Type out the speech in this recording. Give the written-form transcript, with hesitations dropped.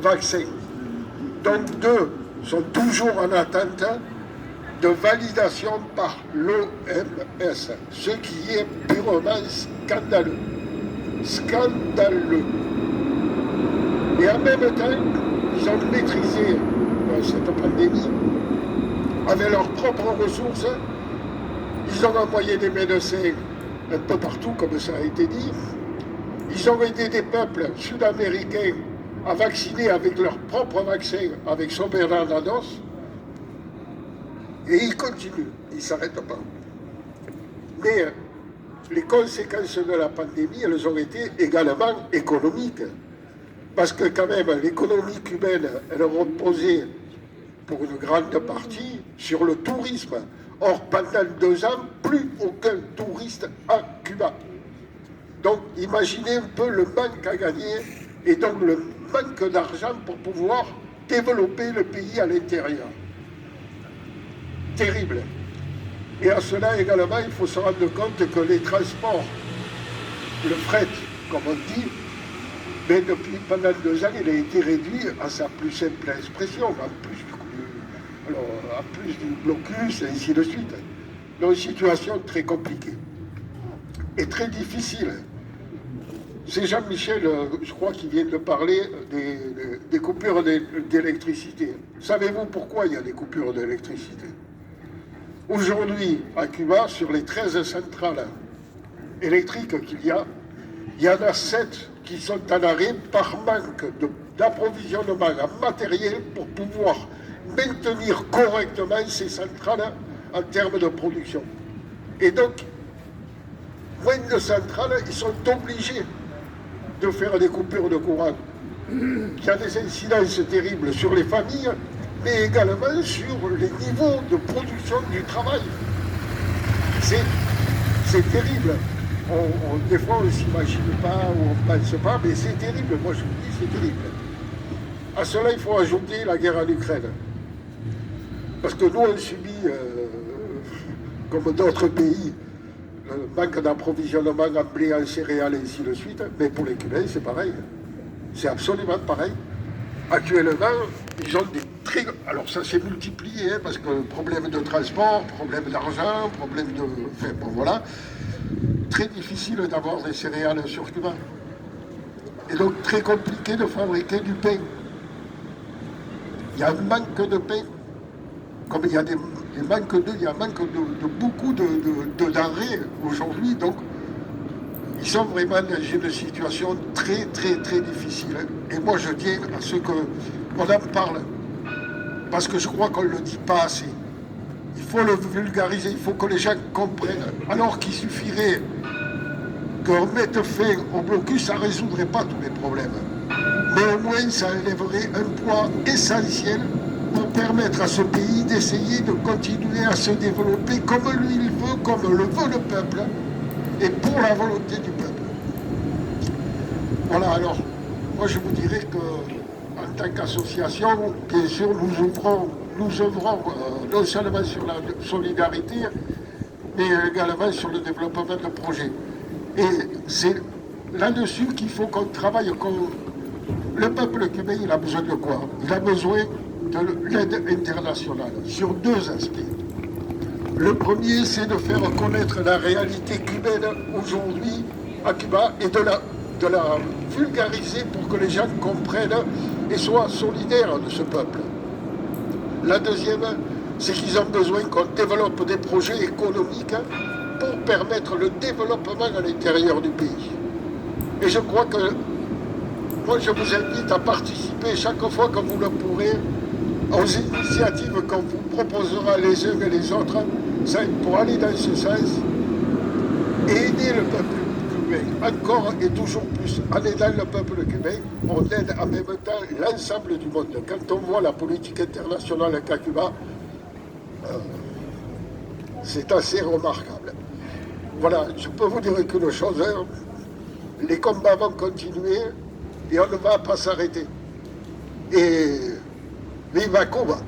vaccins, dont 2 sont toujours en attente de validation par l'OMS, ce qui est purement scandaleux. Scandaleux. Et en même temps, ils ont maîtrisé cette pandémie avec leurs propres ressources. Ils ont envoyé des médecins un peu partout, comme ça a été dit. Ils ont aidé des peuples sud-américains à vacciner avec leurs propres vaccins, avec son Bernanos. Et ils continuent, ils ne s'arrêtent pas. Mais les conséquences de la pandémie, elles ont été également économiques. Parce que quand même, l'économie cubaine, elle reposait pour une grande partie sur le tourisme. Or, pendant 2 ans, plus aucun touriste à Cuba. Donc, imaginez un peu le manque à gagner et donc le manque d'argent pour pouvoir développer le pays à l'intérieur. Terrible. Et à cela également, il faut se rendre compte que les transports, le fret, comme on dit, mais depuis pendant 2 ans, il a été réduit à sa plus simple expression, en plus du blocus, et ainsi de suite. Donc, une situation très compliquée et très difficile. C'est Jean-Michel, je crois, qui vient de parler des coupures d'électricité. Savez-vous pourquoi il y a des coupures d'électricité? Aujourd'hui, à Cuba, sur les 13 centrales électriques qu'il y en a 7 qui sont en arrêt par manque d'approvisionnement en matériel pour pouvoir maintenir correctement ces centrales en termes de production. Et donc, moins de centrales, ils sont obligés de faire des coupures de courant. Il y a des incidences terribles sur les familles, mais également sur les niveaux de production du travail. C'est terrible. Des fois, on ne s'imagine pas ou on ne pense pas, mais c'est terrible. Moi, je vous dis, c'est terrible. À cela, il faut ajouter la guerre en Ukraine. Parce que nous, on subit, comme d'autres pays, le manque d'approvisionnement en blé, en céréales, et ainsi de suite. Mais pour les Cubains, c'est pareil. C'est absolument pareil. Actuellement, ils ont des très... Alors ça s'est multiplié, hein, parce que problème de transport, problème d'argent, problème de... Enfin, bon, voilà. Très difficile d'avoir des céréales sur Cuba. Et donc, très compliqué de fabriquer du pain. Il y a un manque de pain. Comme il y a des manques il y a un manque de beaucoup de denrées aujourd'hui. Donc, ils sont vraiment dans une situation très, très, très difficile. Et moi, je tiens à ce qu'on en parle. Parce que je crois qu'on ne le dit pas assez. Il faut le vulgariser, il faut que les gens comprennent. Alors qu'il suffirait qu'on mette fin au blocus, ça ne résoudrait pas tous les problèmes. Mais au moins, ça enlèverait un poids essentiel pour permettre à ce pays d'essayer de continuer à se développer comme lui il veut, comme le veut le peuple, et pour la volonté du peuple. Voilà, alors, moi je vous dirais que, en tant qu'association, bien sûr, nous œuvrons non seulement sur la solidarité, mais également sur le développement de projets. Et c'est là-dessus qu'il faut qu'on travaille. Le peuple cubain, il a besoin de quoi? Il a besoin de l'aide internationale, sur 2 aspects. Le premier, c'est de faire connaître la réalité cubaine aujourd'hui à Cuba et de la vulgariser pour que les gens comprennent et soient solidaires de ce peuple. La deuxième, c'est qu'ils ont besoin qu'on développe des projets économiques pour permettre le développement à l'intérieur du pays. Et je crois que moi, je vous invite à participer chaque fois que vous le pourrez aux initiatives qu'on vous proposera les uns et les autres pour aller dans ce sens et aider le peuple cubain. Encore et toujours plus, en aidant le peuple cubain, on aide en même temps l'ensemble du monde. Quand on voit la politique internationale qu'a Cuba, c'est assez remarquable. Voilà, je peux vous dire qu'une chose, hein, les combats vont continuer et on ne va pas s'arrêter. Et viva Cuba!